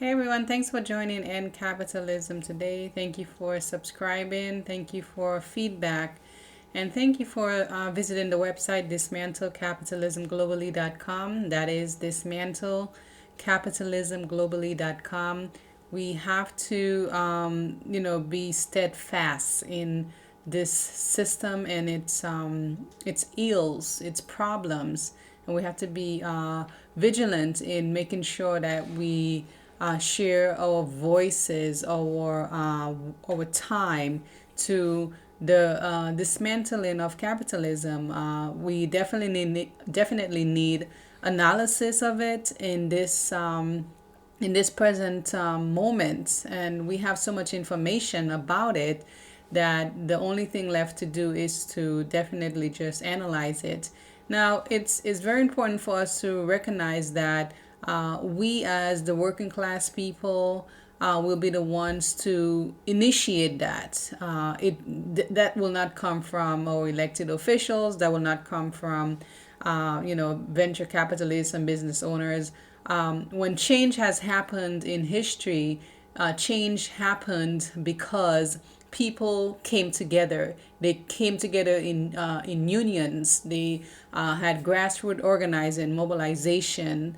Hey everyone, thanks for joining in Capitalism today. Thank you for subscribing. Thank you for feedback. And thank you for visiting the website dismantlecapitalismglobally.com. That is dismantlecapitalismglobally.com. We have to, be steadfast in this system and its ills, its problems, and we have to be vigilant in making sure that we share our voices, our time to the dismantling of capitalism. We definitely need analysis of it in this present moment, and we have so much information about it that the only thing left to do is to definitely just analyze it. Now, it's very important for us to recognize that we, as the working class people, will be the ones to initiate that. That will not come from our elected officials. That will not come from, venture capitalists and business owners. When change has happened in history, change happened because people came together. They came together in unions. They had grassroots organizing, mobilization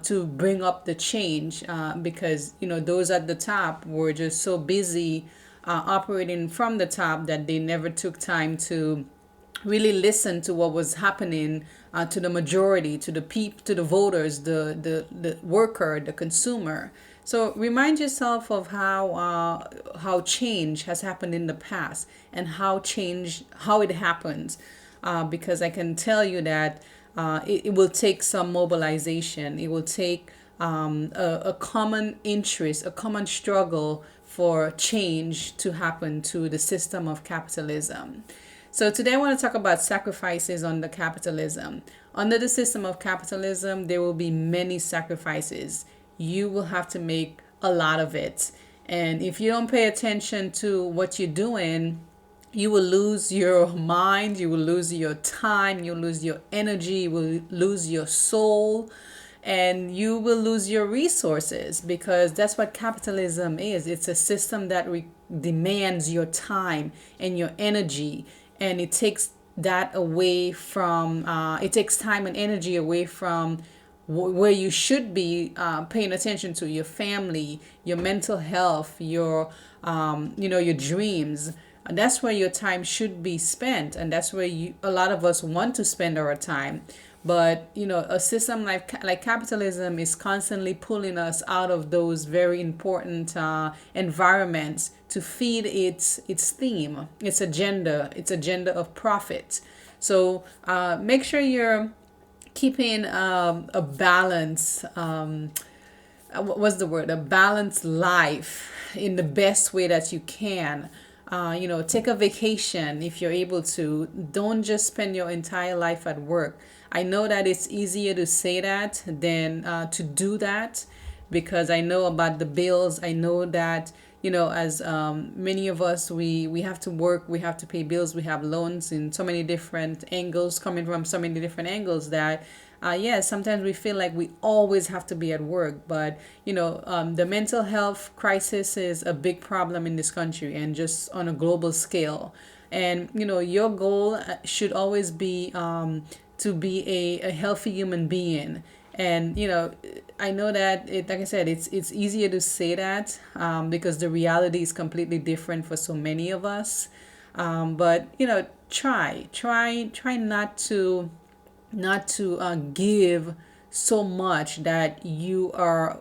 to bring up the change because those at the top were just so busy operating from the top that they never took time to really listen to what was happening to the majority, to the voters, the worker, the consumer. So remind yourself of how change has happened in the past and how it happens, because I can tell you that it will take some mobilization. It will take a common interest, a common struggle for change to happen to the system of capitalism. So today I want to talk about sacrifices under capitalism. Under the system of capitalism, there will be many sacrifices. You will have to make a lot of it. And if you don't pay attention to what you're doing, you will lose your mind, you will lose your time, you will lose your energy, you will lose your soul, and you will lose your resources, because that's what capitalism is. It's a system that demands your time and your energy, and it takes that away from it takes time and energy away from where you should be paying attention to your family, your mental health, your dreams. And that's where your time should be spent, and that's where a lot of us want to spend our time. But a system like capitalism is constantly pulling us out of those very important environments to feed its theme, its agenda of profit. So make sure you're keeping a balance. What's the word? A balanced life in the best way that you can. Take a vacation if you're able to. Don't just spend your entire life at work. I know that it's easier to say that than to do that, because I know about the bills. I know that, as many of us, we have to work, we have to pay bills, we have loans in so many different angles, coming from so many different angles that sometimes we feel like we always have to be at work. But the mental health crisis is a big problem in this country and just on a global scale. And your goal should always be to be a healthy human being. And I know that like I said, it's easier to say that because the reality is completely different for so many of us. But try not to give so much that you are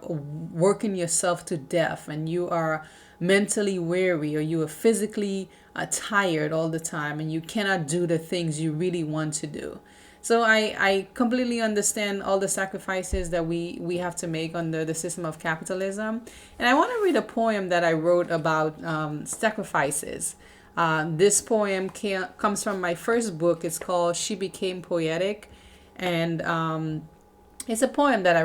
working yourself to death and you are mentally weary, or you are physically tired all the time and you cannot do the things you really want to do. So I completely understand all the sacrifices that we have to make under the system of capitalism. And I want to read a poem that I wrote about sacrifices. This poem comes from my first book. It's called She Became Poetic. And it's a poem that I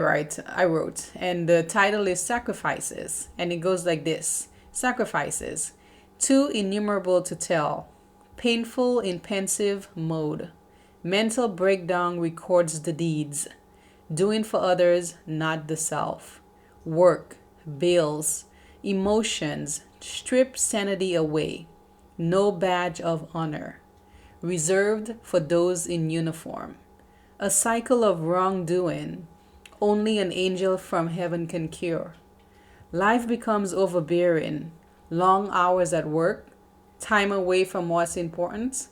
wrote. And the title is Sacrifices. And it goes like this: Sacrifices, too innumerable to tell, painful in pensive mode. Mental breakdown records the deeds, doing for others, not the self. Work, bills, emotions, strip sanity away. No badge of honor, reserved for those in uniform. A cycle of wrongdoing only an angel from heaven can cure. Life becomes overbearing, long hours at work, time away from what's important.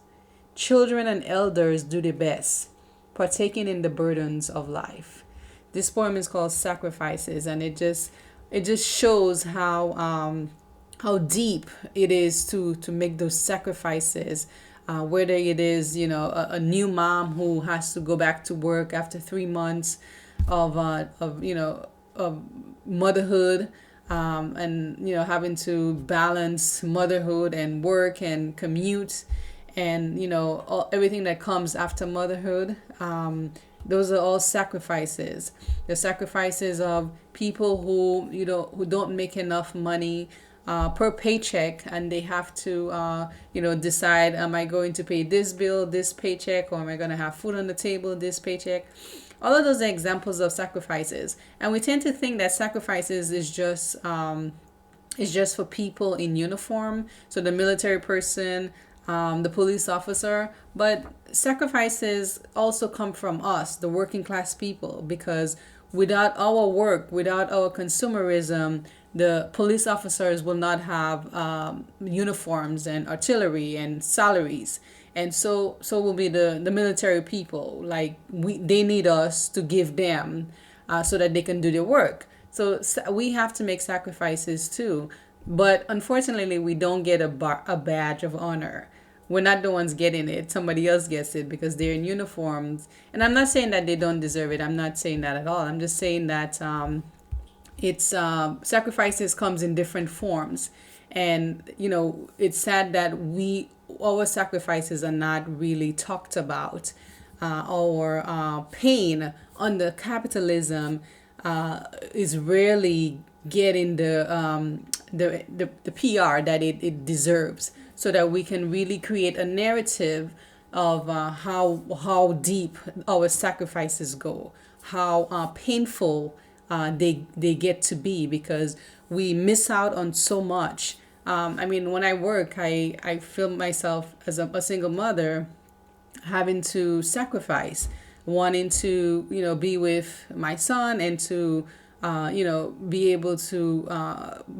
Children and elders do their best, partaking in the burdens of life. This poem is called Sacrifices, and it just shows how deep it is to make those sacrifices. Whether it is a new mom who has to go back to work after 3 months of motherhood, and having to balance motherhood and work and commute, and everything that comes after motherhood. Those are all sacrifices. The sacrifices of people who don't make enough money per paycheck, and they have to decide, am I going to pay this bill this paycheck, or am I going to have food on the table this paycheck? All of those are examples of sacrifices, and we tend to think that sacrifices is just for people in uniform, so the military person, the police officer. But sacrifices also come from us, the working class people, because without our work, without our consumerism, the police officers will not have uniforms and artillery and salaries. And so will be the military people. Like they need us to give them so that they can do their work. So we have to make sacrifices too. But unfortunately, we don't get a badge of honor. We're not the ones getting it. Somebody else gets it because they're in uniforms. And I'm not saying that they don't deserve it. I'm not saying that at all. I'm just saying that it's sacrifices comes in different forms. And it's sad that our sacrifices are not really talked about. Our pain under capitalism is rarely getting the PR that it deserves, so that we can really create a narrative of how deep our sacrifices go, how painful they get to be, because we miss out on so much. When I work, I feel myself as a single mother having to sacrifice, wanting to be with my son, and to be able to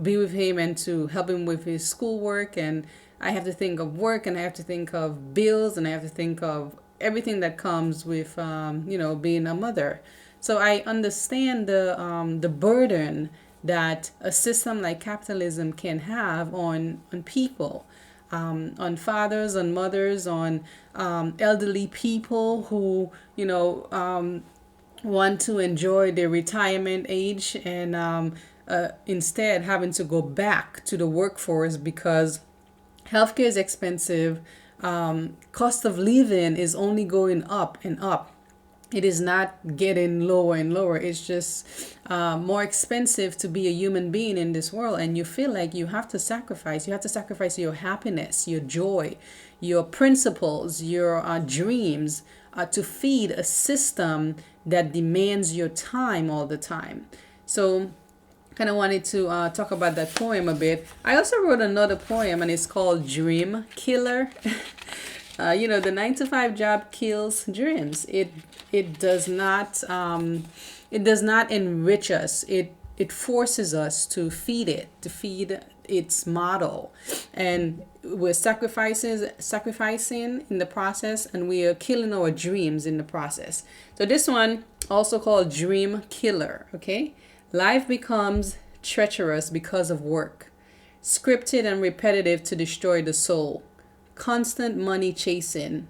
be with him and to help him with his schoolwork. And I have to think of work, and I have to think of bills, and I have to think of everything that comes with being a mother. So I understand the burden that a system like capitalism can have on people, on fathers, on mothers, on elderly people who want to enjoy their retirement age, and instead having to go back to the workforce because healthcare is expensive. Cost of living is only going up and up. It is not getting lower and lower. It's just more expensive to be a human being in this world. And you feel like you have to sacrifice. You have to sacrifice your happiness, your joy, your principles, your dreams to feed a system that demands your time all the time. So kind of wanted to talk about that poem a bit. I also wrote another poem, and it's called Dream Killer. The 9 to 5 job kills dreams. It does not enrich us. It forces us to feed its model, and we're sacrificing in the process, and we are killing our dreams in the process. So this one also called Dream Killer. Okay, life becomes treacherous because of work, scripted and repetitive to destroy the soul. Constant money chasing,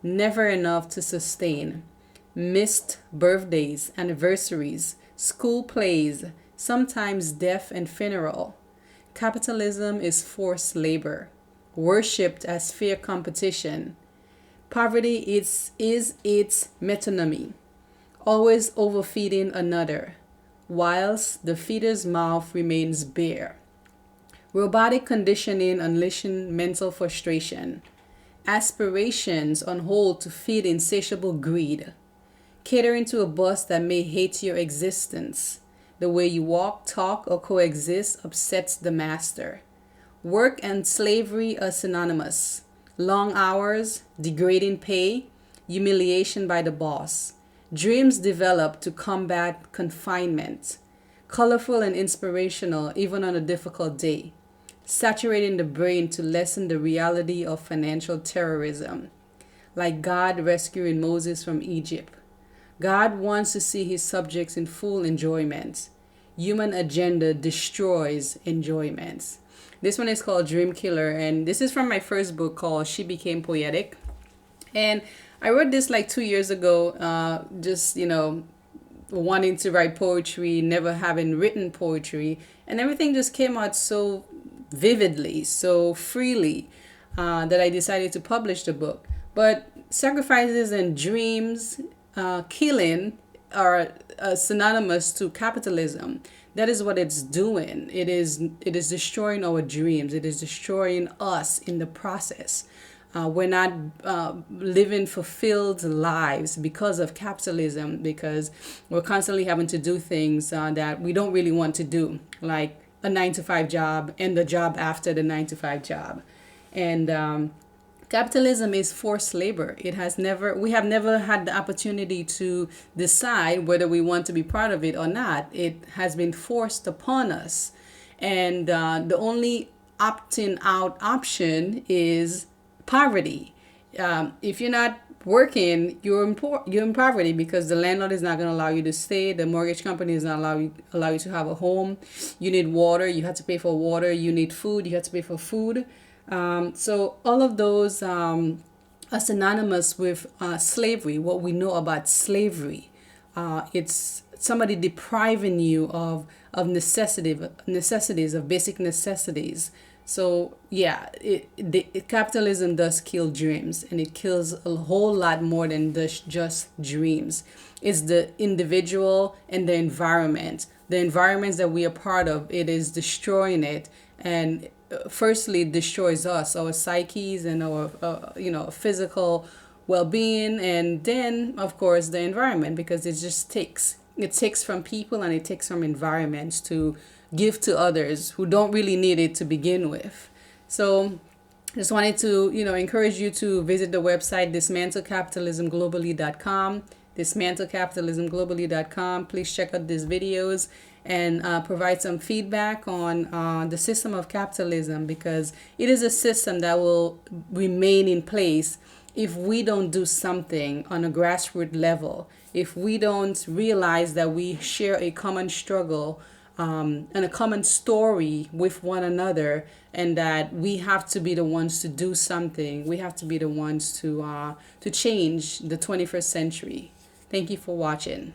never enough to sustain. Missed birthdays, anniversaries, school plays, sometimes death and funeral. Capitalism is forced labor, worshipped as fair competition. Poverty is its metonymy, always overfeeding another, whilst the feeder's mouth remains bare. Robotic conditioning unleashing mental frustration. Aspirations on hold to feed insatiable greed. Catering to a boss that may hate your existence. The way you walk, talk, or coexist upsets the master. Work and slavery are synonymous. Long hours, degrading pay, humiliation by the boss. Dreams develop to combat confinement. Colorful and inspirational even on a difficult day. Saturating the brain to lessen the reality of financial terrorism. Like God rescuing Moses from Egypt. God wants to see his subjects in full enjoyment. Human agenda destroys enjoyment. This one is called Dream Killer, and this is from my first book called She Became Poetic. And I wrote this like 2 years ago, just, wanting to write poetry, never having written poetry, and everything just came out so vividly, so freely, that I decided to publish the book. But sacrifices and dreams, killing are synonymous to capitalism. That is what it's doing. It is destroying our dreams. It is destroying us in the process. We're not living fulfilled lives because of capitalism, because we're constantly having to do things that we don't really want to do, like a 9 to 5 job and the job after the 9 to 5 job. And capitalism is forced labor. We have never had the opportunity to decide whether we want to be part of it or not. It has been forced upon us. And the only opting out option is poverty. If you're not working, you're in poverty, because the landlord is not going to allow you to stay. The mortgage company is not allow you to have a home. You need water. You have to pay for water. You need food. You have to pay for food. So all of those are synonymous with slavery. What we know about slavery, it's somebody depriving you of necessities, of basic necessities. So yeah, capitalism does kill dreams, and it kills a whole lot more than just dreams. It's the individual and the environment. The environments that we are part of, it is destroying it, and firstly it destroys us, our psyches, and our physical well-being, and then of course the environment, because it takes from people and it takes from environments to give to others who don't really need it to begin with. So just wanted to encourage you to visit the website dismantlecapitalismglobally.com, dismantlecapitalismglobally.com. Please check out these videos and provide some feedback on the system of capitalism, because it is a system that will remain in place if we don't do something on a grassroots level, if we don't realize that we share a common struggle and a common story with one another, and that we have to be the ones to do something. We have to be the ones to change the 21st century. Thank you for watching.